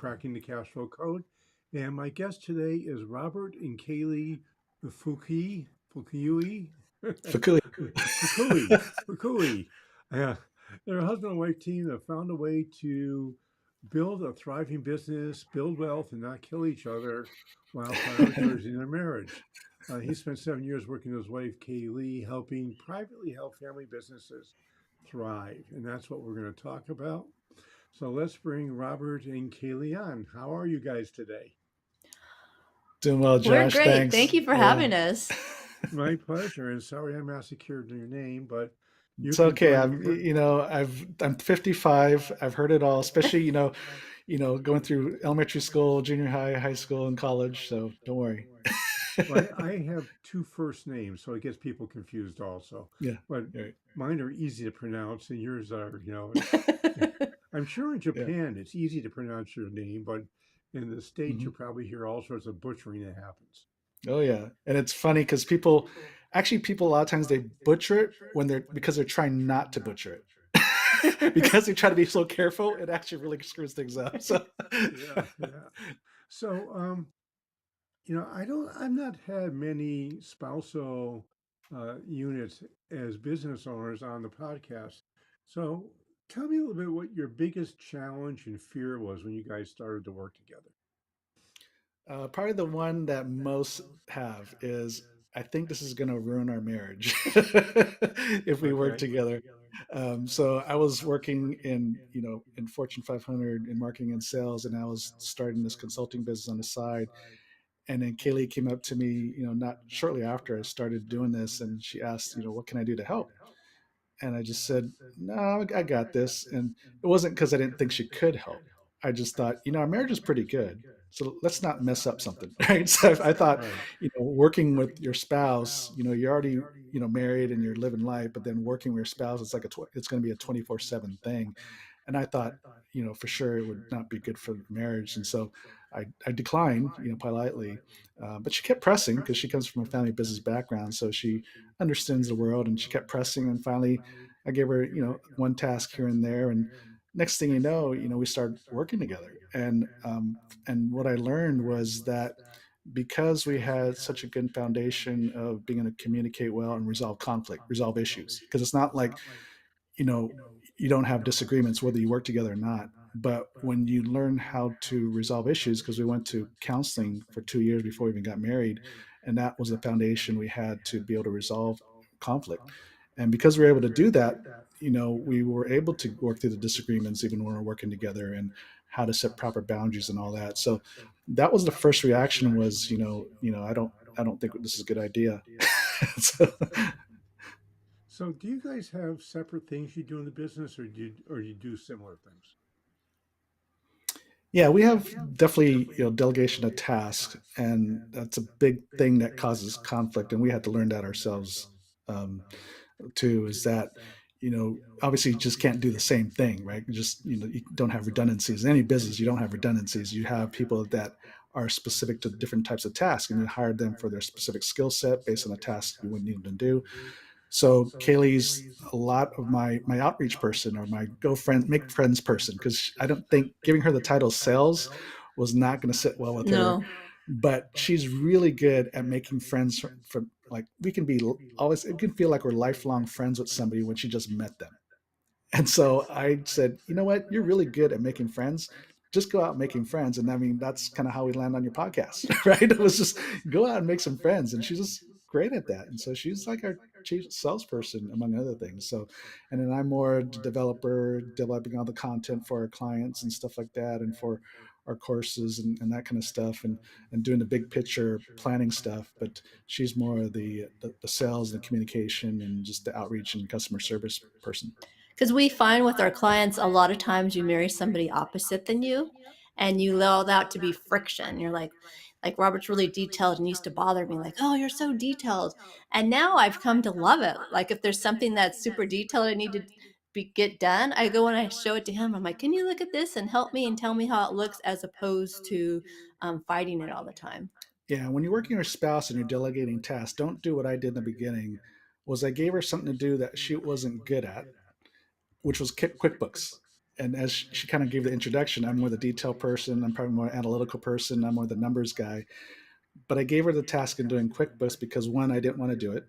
Cracking the Cash Flow Code. And my guest today is Robert and Kaylee Fouke, Fukui, Fakui. Fukui, Fukui. Uh, they're a husband and wife team that found a way to build a thriving business, build wealth, and not kill each other while prioritizing their marriage. He spent 7 years working with his wife, Kaylee, helping privately held family businesses thrive. And that's what we're going to talk about. So let's bring Robert and Kaylee on. How are you guys today? Doing well, We're Josh. great. Thanks. Thank you for Yeah. having us. My pleasure. And sorry I massacred your name, but you It's can okay. tell I'm, you know, I'm 55. I've heard it all, especially, going through elementary school, junior high, high school, and college. So don't worry. well, I have two first names, so it gets people confused also. Yeah. But Right. mine are easy to pronounce, and yours are, I'm sure in Yeah. Japan it's easy to pronounce your name, but in the States you Mhm. probably hear all sorts of butchering that happens. Oh yeah. And it's funny because people a lot of times they butcher it because they're trying not to butcher it. Because they try to be so careful, it actually really screws things up. So Yeah, yeah. So, I've not had many spousal units as business owners on the podcast. So tell me a little bit what your biggest challenge and fear was when you guys started to work together. Probably the one that most have is I think this is going to ruin our marriage if we work Okay. together. So I was working in Fortune 500 in marketing and sales, and I was starting this consulting business on the side. And then Kaylee came up to me, not shortly after I started doing this, and she asked, what can I do to help? And I just said, no, I got this. And it wasn't because I didn't think she could help. I just thought, our marriage is pretty good. So let's not mess up something. Right. So I thought, Right. working with your spouse, you're already, married and you're living life, but then working with your spouse, it's like it's going to be a 24/7 thing. And I thought, for sure it would not be good for marriage. And so I declined, politely. But she kept pressing because she comes from a family business background. So she understands the world, and she kept pressing. And finally, I gave her, one task here and there. And next thing we started working together. And what I learned was that because we had such a good foundation of being able to communicate well and resolve conflict, resolve issues, because it's not like, you know, you don't have disagreements whether you work together or not. But when you learn how to resolve issues, because we went to counseling for 2 years before we even got married, and that was the foundation we had to be able to resolve conflict. And because we were able to do that, we were able to work through the disagreements even when we're working together, and how to set proper boundaries and all that. So that was the first reaction was, I don't think this is a good idea. So, So do you guys have separate things you do in the business or you do similar things? yeah, we have definitely, delegation of tasks, and that's a big thing that causes conflict, and we had to learn that ourselves, um, too. Is that obviously you just can't do the same thing, right? You don't have redundancies in any business. You don't have redundancies. You have people that are specific to different types of tasks, and you hire them for their specific skill set based on the task you would need them to do. So Kaylee's a lot of my outreach person, or my go friend make friends person, because I don't think giving her the title sales was not going to sit well with her. No. But she's really good at making friends from, like, we can be always, it can feel like we're lifelong friends with somebody when she just met them. And so I said, you know what? You're really good at making friends. Just go out making friends. And I mean, that's kind of how we land on your podcast, right? It was just go out and make some friends. And she's just great at that. And so she's like our chief salesperson, among other things. So, and then I'm more the developer, developing all the content for our clients and stuff like that, and for our courses and that kind of stuff, and doing the big picture planning stuff. But she's more of the sales and the communication and just the outreach and customer service person. Because we find with our clients, a lot of times you marry somebody opposite than you, and you allow that to be friction. You're like Robert's really detailed and used to bother me, like, oh, you're so detailed. And now I've come to love it. Like if there's something that's super detailed I need to get done, I go and I show it to him. I'm like, can you look at this and help me and tell me how it looks, as opposed to fighting it all the time. Yeah, when you're working with your spouse and you're delegating tasks, don't do what I did in the beginning. Was I gave her something to do that she wasn't good at, which was QuickBooks. And as she kind of gave the introduction, I'm more the detail person. I'm probably more analytical person. I'm more the numbers guy. But I gave her the task in doing QuickBooks because one, I didn't want to do it.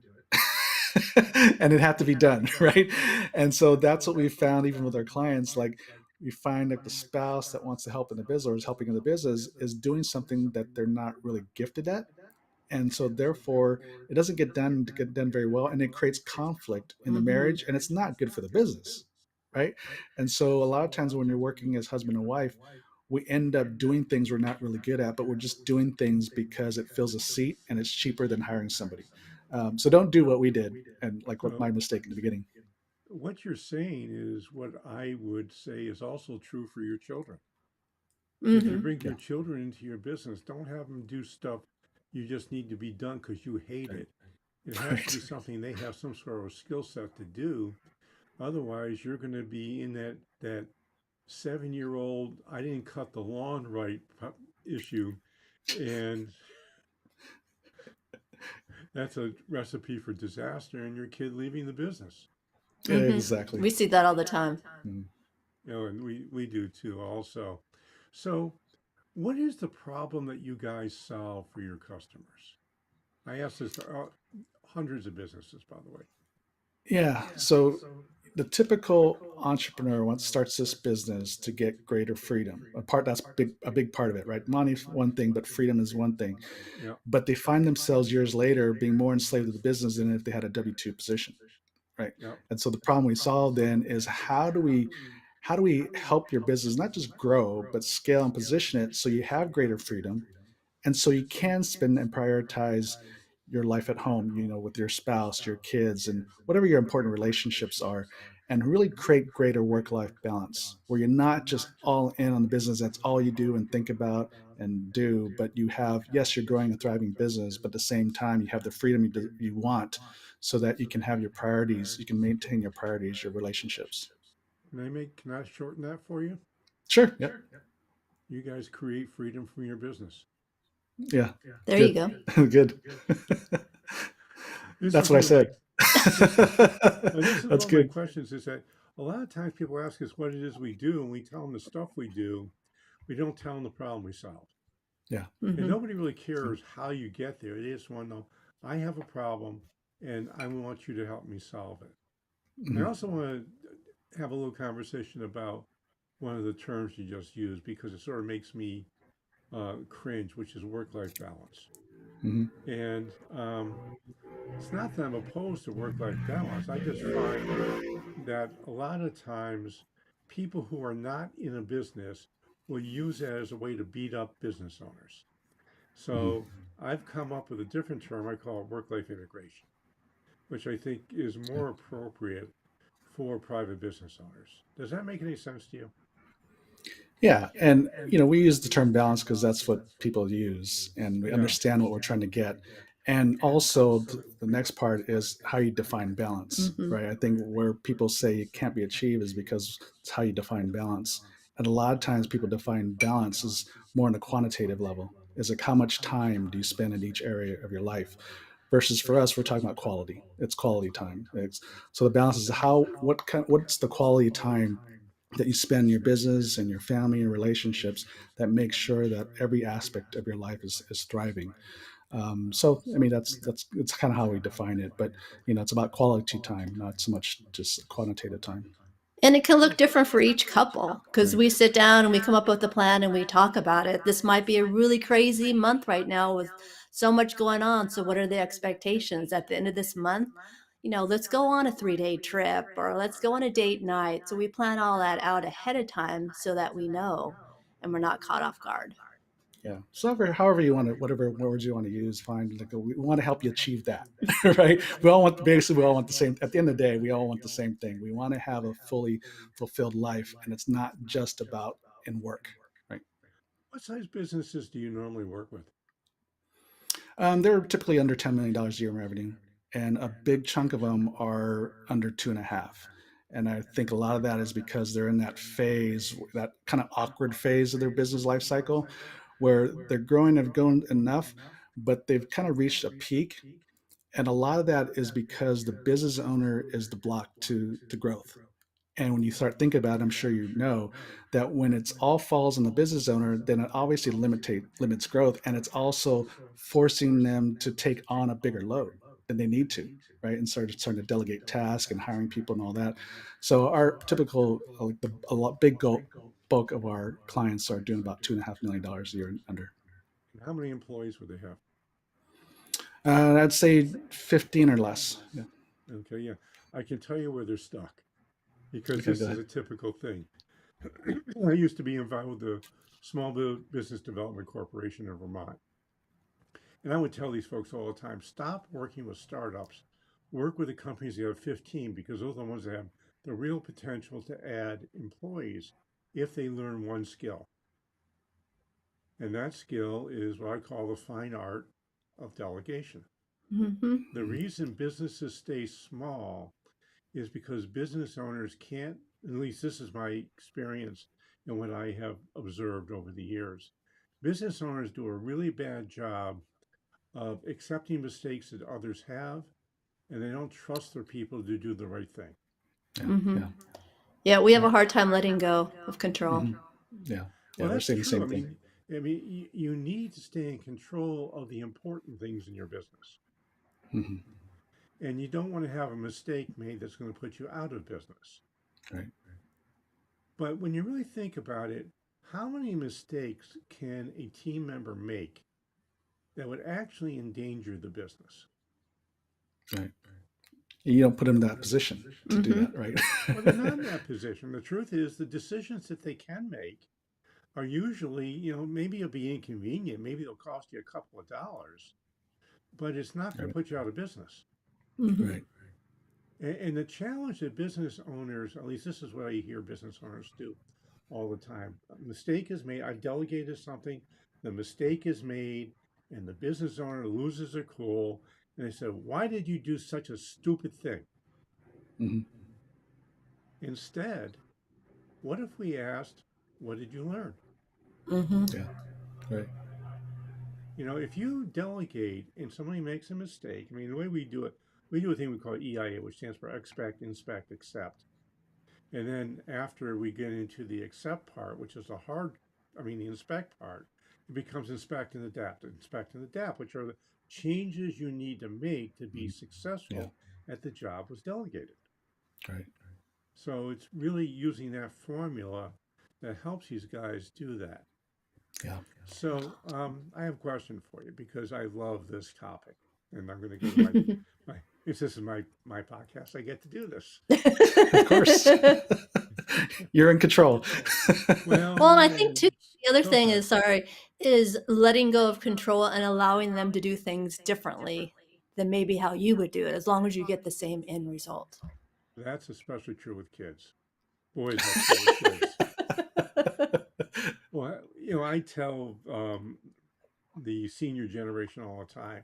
And it had to be done, right? And so that's what we found even with our clients. Like we find that the spouse that wants to help in the business or is helping in the business is doing something that they're not really gifted at. And so therefore it doesn't get done very well, and it creates conflict in the Mm-hmm. marriage, and it's not good for the business, right? And so a lot of times when you're working as husband and wife, we end up doing things we're not really good at, but we're just doing things because it fills a seat and it's cheaper than hiring somebody. So don't do what we did, and like what Well, my mistake in the beginning. what you're saying is what I would say is also true for your children. If you Mm-hmm. bring Yeah. your children into your business, don't have them do stuff you just need to be done because you hate it. It has to be Right. something they have some sort of skill set to do. Otherwise, you're going to be in that 7 year old I didn't cut the lawn right issue, and that's a recipe for disaster and your kid leaving the business. Mm-hmm. Exactly. We see that all the time. Mm. And we do too also. So what is the problem that you guys solve for your customers? I ask this to hundreds of businesses, by the way. Yeah. So the typical entrepreneur once starts this business to get greater freedom. A big part of it, right? Money's one thing, but freedom is one thing. Yeah, But they find themselves years later being more enslaved to the business than if they had a W-2 position, right? yeah. And so the problem we solve then is how do we help your business not just grow but scale and position it so you have greater freedom, and so you can spend and prioritize your life at home, with your spouse, your kids, and whatever your important relationships are, and really create greater work-life balance where you're not just all in on the business. That's all you do and think about and do, but you have, yes, you're growing a thriving business, but at the same time you have the freedom you want, so that you can have your priorities, you can maintain your priorities, your relationships. Can I shorten that for you? Sure. Yep. You guys create freedom from your business. Yeah. There you Good. go. Good. This That's is what I one of my said. this is That's one of my good. questions is that a lot of times people ask us what it is we do, and we tell them the stuff we do. We don't tell them the problem we solve. Yeah. And Mm-hmm. nobody really cares how you get there. They just want to know, I have a problem and I want you to help me solve it. I Mhm. also want to have a little conversation about one of the terms you just used because it sort of makes me cringe, which is work life balance. Mhm. And it's not that I'm opposed to work life balance. I just find that a lot of times people who are not in a business will use that as a way to beat up business owners. Mhm. So I've come up with a different term I call work life integration, which I think is Yeah. more appropriate for private business owners. Does that make any sense to you? Yeah, and we use the term balance because that's what people use, and we Yeah. understand what we're trying to get. And also, the next part is how you define balance, Mm-hmm. right? I think where people say it can't be achieved is because it's how you define balance. And a lot of times, people define balance as more on a quantitative level. Is like how much time do you spend in each area of your life? Versus for us, we're talking about quality. It's quality time. So the balance is what's the quality time that you spend in your business and your family and relationships that makes sure that every aspect of your life is thriving. So I mean that's it's kind of how we define it, but it's about quality time, not so much just quantitative time. And it can look different for each couple because Right. we sit down and we come up with a plan and we talk about it. This might be a really crazy month right now with so much going on. So, what are the expectations at the end of this month? Let's go on a 3-day trip or let's go on a date night. So, we plan all that out ahead of time so that we know and we're not caught off guard. Yeah. So however you want to, whatever words you want to use, fine. Like we want to help you achieve that, right? We all want the same. At the end of the day, we all want the same thing. We want to have a fully fulfilled life, and it's not just about in work, right? What size businesses do you normally work with? They're typically under $10 million a year in revenue, and a big chunk of them are under two and a half. And I think a lot of that is because they're in that phase, that kind of awkward phase of their business life cycle, where they're growing, have grown enough, but they've kind of reached a peak. And a lot of that is because the business owner is the block to growth. And when you start thinking about it, I'm sure you know that when it's all falls on the business owner, then it obviously limits growth. And it's also forcing them to take on a bigger load than they need to, right? And starting to delegate tasks and hiring people and all that. So our typical, like a lot big goal, bulk of our clients are doing about $2.5 million a year and under. And how many employees would they have? I'd say 15 or less. Yeah. Okay, yeah. I can tell you where they're stuck because Okay, this go is ahead. a typical thing. I used to be involved with the Small Business Development Corporation in Vermont. And I would tell these folks all the time, stop working with startups. Work with the companies that have 15 because those are the ones that have the real potential to add employees if they learn one skill. And that skill is what I call the fine art of delegation. Mm-hmm. The reason businesses stay small is because business owners can't, at least this is my experience and what I have observed over the years. Business owners do a really bad job of accepting mistakes that others have, and they don't trust their people to do the right thing. Yeah. Mm-hmm. Yeah. Yeah, we have Yeah. a hard time letting go of control. Hmm. Yeah. Yeah. Well, We're that's saying the true. same thing. You need to stay in control of the important things in your business. Hmm. And you don't want to have a mistake made that's going to put you out of business. Right. But when you really think about it, how many mistakes can a team member make that would actually endanger the business? Right. You don't put them in that position to do Mm-hmm. that, right? Well, they're not in that position. The truth is, the decisions that they can make are usually, maybe it'll be inconvenient. Maybe it'll cost you a couple of dollars, but it's not going to Right. put you out of business. Mm-hmm. Right. And the challenge that business owners, at least this is what I hear business owners do all the time. A mistake is made. I've delegated something. The mistake is made, and the business owner loses their cool. And they say, "Why did you do such a stupid thing?" Hmm. Instead, what if we asked, "What did you learn?" Mm-hmm. Yeah. Right. If you delegate and somebody makes a mistake, I mean, the way we do a thing we call EIA, which stands for expect, inspect, accept. And then after we get into the accept part, which is the inspect part, it becomes inspect and adapt, which are the changes you need to make to be Hmm. Yeah. successful at the job was delegated. Right. So it's really using that formula that helps these guys do that. Yeah. So I have a question for you because I love this topic, and I'm going to go to my if this is my podcast, I get to do this. Of course. You're in control. Well, and I Well, think too, the other go thing for it. is, sorry, is letting go of control and allowing them to do things differently than maybe how you would do it, as long as you get the same end result. That's especially true with kids. Boy, is that true with kids. Well, I tell the senior generation all the time.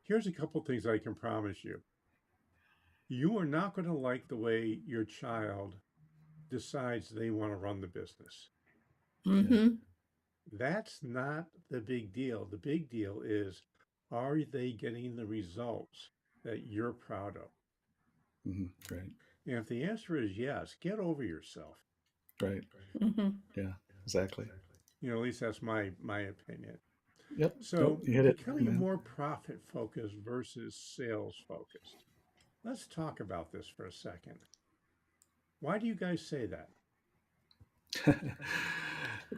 Here's a couple things I can promise you. You are not going to like the way your child decides they want to run the business. Yeah. Mm-hmm. That's not the big deal. The big deal is, are they getting the results that you're proud of? Hmm. Right. And if the answer is yes, get over yourself. Right. Mm-hmm. Yeah. Exactly. At least that's my opinion. Yep. Nope. So You hit it, becoming man. more profit focused versus sales focused. Let's talk about this for a second. Why do you guys say that?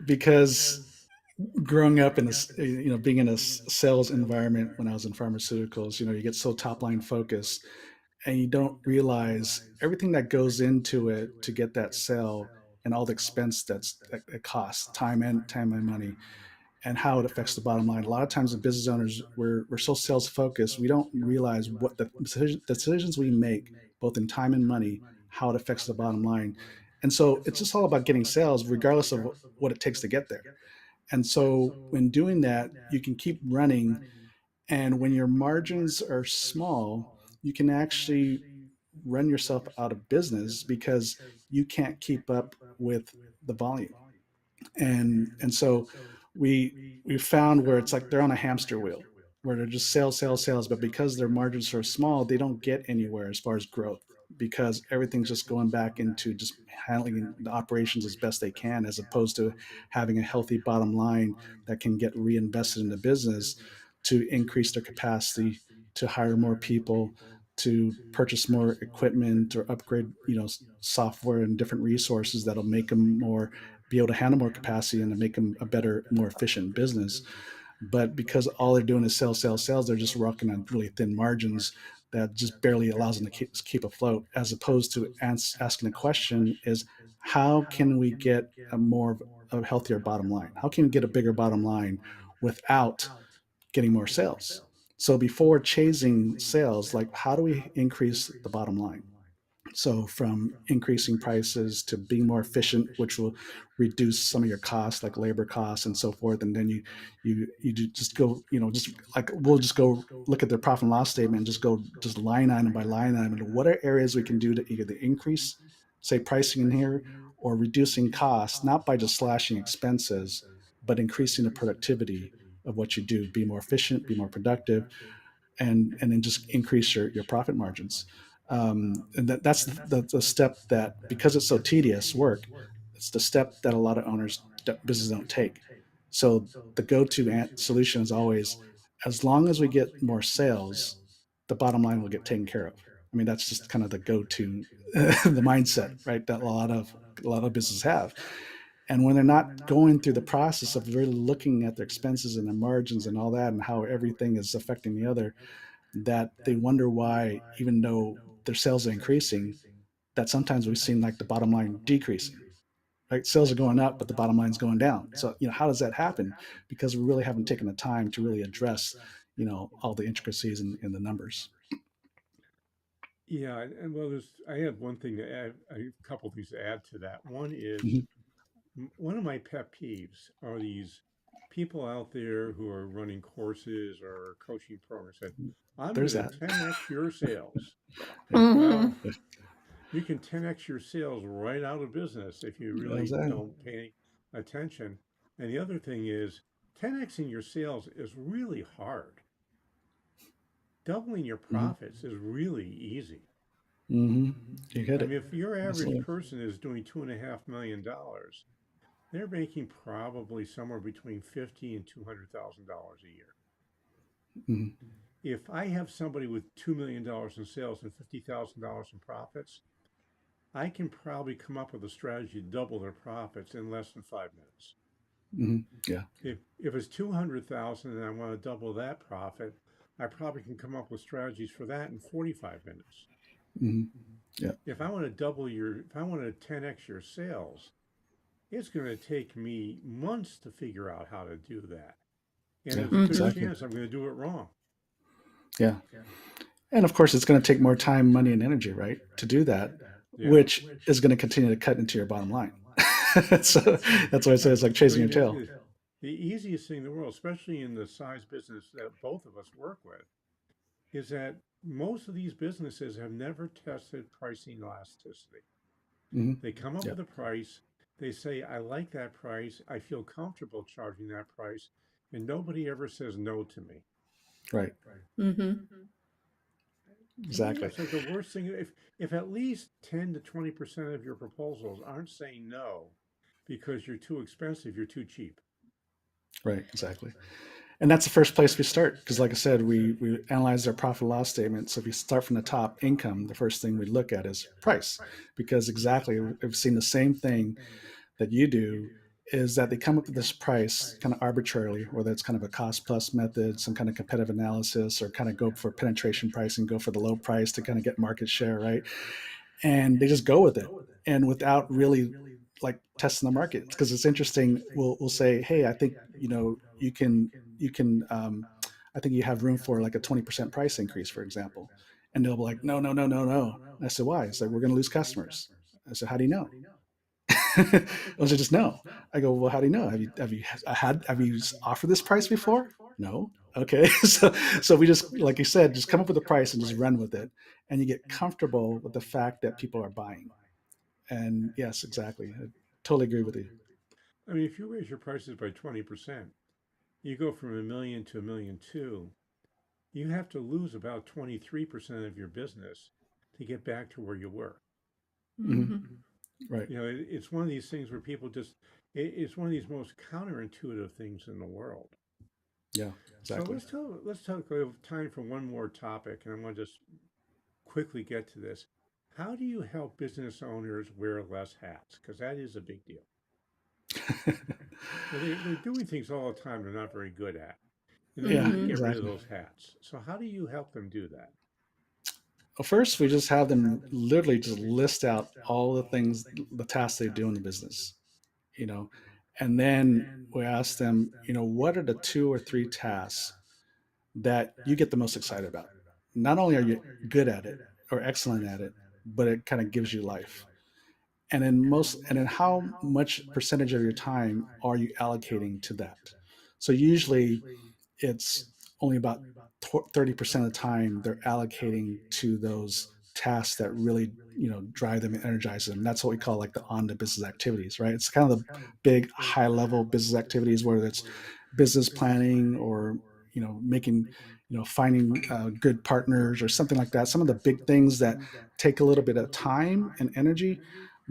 Because growing up in this, being in a sales environment when I was in pharmaceuticals, you get so top line focused and you don't realize everything that goes into it to get that sale and all the expense that it costs time and money and how it affects the bottom line. A lot of times, the business owners, we're so sales focused, we don't realize what the decisions we make, both in time and money, how it affects the bottom line. And so it's just all about getting sales, regardless of what it takes to get there. And so when doing that, you can keep running. And when your margins are small, you can actually run yourself out of business because you can't keep up with the volume. And so we found where it's like they're on a hamster wheel where they're just sales, sales, sales, but because their margins are small, they don't get anywhere as far as growth. because everything's just going back into just handling the operations as best they can, as opposed to having a healthy bottom line that can get reinvested in the business to increase their capacity, to hire more people, to purchase more equipment or upgrade, software and different resources that'll make them more be able to handle more capacity and to make them a better, more efficient business. But because all they're doing is sell, sell, sales, they're just rocking on really thin margins that just barely allows them to keep afloat. As opposed to asking the question is, how can we get a more of a healthier bottom line? How can we get a bigger bottom line without getting more sales? So before chasing sales, like how do we increase the bottom line? So from increasing prices to being more efficient, which will reduce some of your costs, like labor costs and so forth. And then you just go, just like we'll just go look at their profit and loss statement and just go just line item by line item. And what are areas we can do to either increase, say, pricing in here, or reducing costs, not by just slashing expenses, but increasing the productivity of what you do, be more efficient, be more productive, and then just increase your profit margins. And that's the step that, because it's so tedious work, it's the step that a lot of owners business don't take. So the go-to solution is always, as long as we get more sales, the bottom line will get taken care of. I mean, that's just kind of the go-to the mindset, right? That a lot of businesses have. And when they're not going through the process of really looking at their expenses and their margins and all that, and how everything is affecting the other, that they wonder why, even though their sales are increasing, that sometimes we've seen like the bottom line decreasing. Right, sales are going up, but the bottom line is going down. So how does that happen? Because we really haven't taken the time to really address all the intricacies in the numbers. Yeah, and well, I have one thing to add, a couple things to add to that. One is Mm-hmm. one of my pet peeves are these people out there who are running courses or coaching programs that I'm There's going to that. 10x your sales. Yeah, Hmm. Well, you can 10x your sales right out of business if you there's really that. don't pay attention. And the other thing is 10xing your sales is really hard. Doubling your Mm-hmm. profits is really easy. Mm-hmm. You hit I it. mean, if your average Absolutely. person is doing $2.5 million, they're making probably somewhere between 50 and $200,000 a year. Mm-hmm. If I have somebody with $2 million in sales and $50,000 in profits, I can probably come up with a strategy to double their profits in less than 5 minutes. Mm-hmm. Yeah. If it's 200,000 and I want to double that profit, I probably can come up with strategies for that in 45 minutes. Mm-hmm. Yeah. If I want to 10x your sales, it's going to take me months to figure out how to do that. And Yeah. there's a good Hmm. Exactly. chance I'm going to do it wrong. Yeah. And of course, it's going to take more time, money, and energy, right, to do that, Yeah. which is going to continue to cut into your bottom line. So that's why I say it's like I chasing mean, your tail. the easiest thing in the world, especially in the size business that both of us work with, is that most of these businesses have never tested pricing elasticity. Hmm. They come up Yeah. with a price, they say, I like that price, I feel comfortable charging that price, and nobody ever says no to me. Right. Hmm. To me, Exactly. that's like the worst thing. If at least 10 to 20% of your proposals aren't saying no because you're too expensive, you're too cheap. Right. Exactly. And that's the first place we start, because like I said, we analyze our profit and loss statement. So if you start from the top, income, the first thing we look at is price, because exactly, we've seen the same thing that you do, is that they come up with this price kind of arbitrarily, whether it's kind of a cost plus method, some kind of competitive analysis, or kind of go for penetration pricing, go for the low price to kind of get market share, right? And they just go with it, and without really like testing the market. Because it's interesting, we'll say, hey, I think you can I think you have room for like a 20% price increase, for example. And they'll be like, no, no, no, no, no. I said, why? It's like, we're going to lose customers. I said, how do you know? I was just no. I go, well, how do you know? Have you offered this price before? No. Okay. So we just, like you said, just come up with a price and just run with it, and you get comfortable with the fact that people are buying. And yes, exactly. I totally agree with you. I mean, if you raise your prices by 20%, you go from 1 million to 1.2 million. You have to lose about 23% of your business to get back to where you were. Hmm. Hmm. Right. It's one of these things where people just, it's one of these most counterintuitive things in the world. Yeah, So exactly. let's talk. We have time for one more topic, and I'm going to just quickly get to this. How do you help business owners wear less hats? Because that is a big deal. They're doing things all the time they're not very good at, and they Yeah, need to Hmm. get rid of exactly. those hats. So how do you help them do that? Well, first, we just have them literally just list out all the things, the tasks they do in the business, you know, and then we ask them, what are the two or three tasks that you get the most excited about? Not only are you good at it or excellent at it, but it kind of gives you life. And then how much percentage of your time are you allocating to that? So usually it's only about 30% of the time they're allocating to those tasks that really drive them and energize them. That's what we call like the on the business activities, right? It's kind of the big high level business activities, whether it's business planning or making finding good partners or something like that. Some of the big things that take a little bit of time and energy,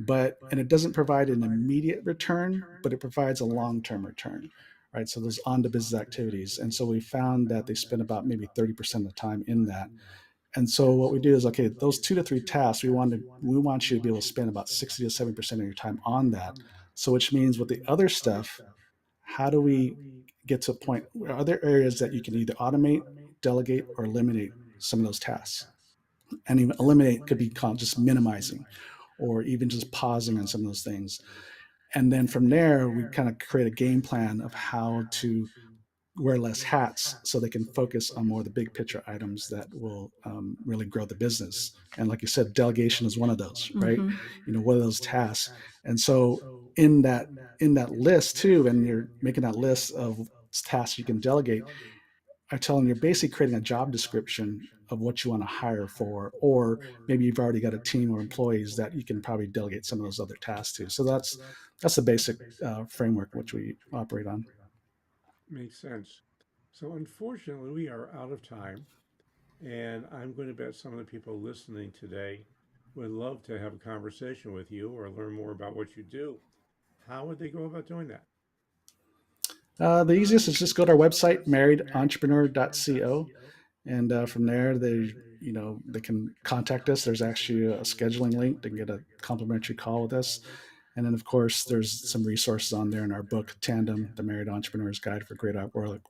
and it doesn't provide an immediate return, but it provides a long-term return, right? So those on the business activities. And so we found that they spend about maybe 30% of the time in that. And so what we do is, okay, those 2 to 3 tasks, we want you to be able to spend about 60 to 70% of your time on that. So which means with the other stuff, how do we get to a point where are there areas that you can either automate, delegate, or eliminate some of those tasks? And even eliminate could be called just minimizing or even just pausing on some of those things. And then from there, we kind of create a game plan of how to wear less hats so they can focus on more of the big picture items that will really grow the business. And like you said, delegation is one of those, right? Hmm. What are those tasks? And so in that in that list too, and you're making that list of tasks you can delegate, I tell them you're basically creating a job description of what you want to hire for, or maybe you've already got a team or employees that you can probably delegate some of those other tasks to. So that's the basic framework which we operate on. Makes sense. So unfortunately, we are out of time, and I'm going to bet some of the people listening today would love to have a conversation with you or learn more about what you do. How would they go about doing that? The easiest is just go to our website, marriedentrepreneur.co, and from there they can contact us. There's actually a scheduling link. They can get a complimentary call with us. And then, of course, there's some resources on there in our book, Tandem, The Married Entrepreneur's Guide for Great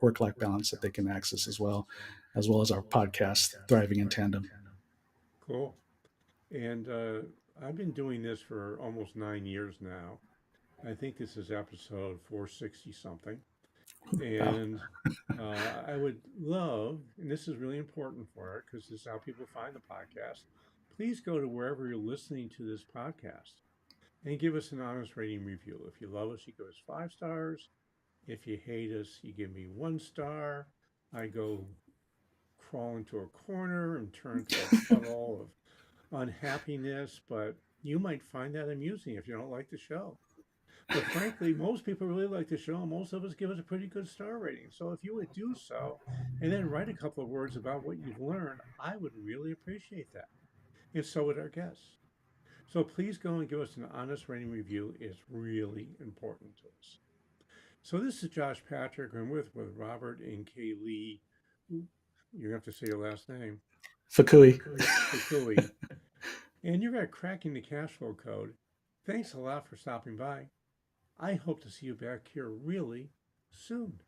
Work-Life Balance that they can access as well as our podcast, Thriving in Tandem. Cool. And I've been doing this for almost 9 years now. I think this is episode 460 something. Wow. And I would love, and this is really important for it because this is how people find the podcast. Please go to wherever you're listening to this podcast and give us an honest rating review. If you love us, you give us 5 stars. If you hate us, you give me 1 star. I go crawl into a corner and turn into a puddle of unhappiness, but you might find that amusing if you don't like the show. But frankly, most people really like the show. Most of us give it a pretty good star rating. So if you would do so and then write a couple of words about what you've learned, I would really appreciate that. And so would our guests. So please go and give us an honest rating review. It's really important to us. So this is Josh Patrick. I'm with Robert and Kaylee. You're going to have to say your last name. Fukui. Fukui. And you're at Cracking the Cash Flow Code. Thanks a lot for stopping by. I hope to see you back here really soon.